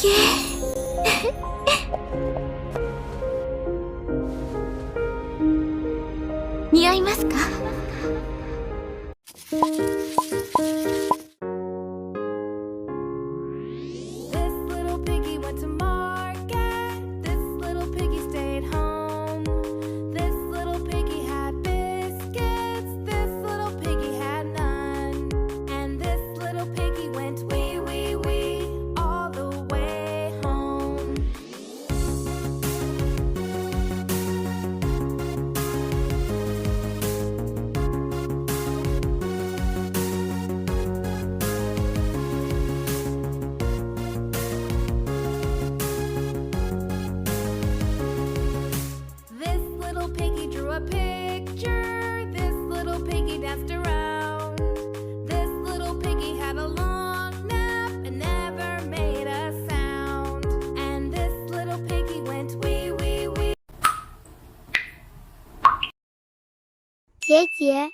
け似合いますか？ This little piggy went to market. This little piggy stayed home. This little piggy had biscuits. This little piggy had none. And this little piggy went wee wee wee all the way home. This little piggy drew a picture. This little piggy danced around. This little piggy had a long nap and never made a sound. And this little piggy went wee wee wee. 姐姐，